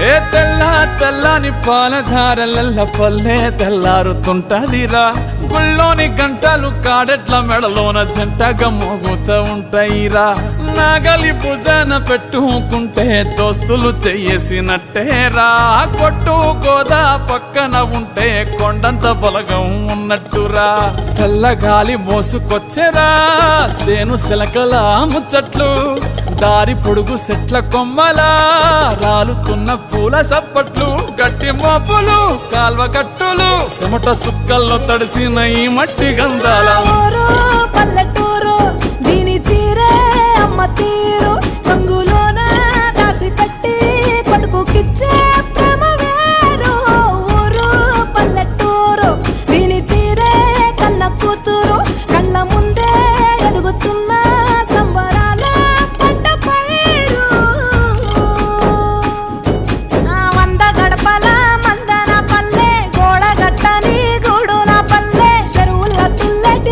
ఏ తెల్ల తెల్లని పాలధారలల్ల పల్లె తెల్లారుతుంటదిరా గుళ్ళోని గంటలు కాడెట్ల మెడలోన జంటగా మోగుతూ ఉంటాయిరా నాగలి భుజాన పెట్టుకుంటే దోస్తులు చెయ్యేసినట్టేరా కొట్టు గోదా పక్కన ఉంటే కొండంత బలగం ఉన్నట్టురా చల్లగాలి మోసుకొచ్చెరా సేను శిలకల ముచ్చట్లు దారి పొడుగు చెట్ల కొమ్మలా రాలుతున్న పూల సప్పట్లు గట్టి మోపులు కాల్వ గట్టులు చెమట సుక్కల్లో తడిసిన ఈ మట్టి గంధాల పల్లెటూరు దీని తీరే అమ్మ తీరే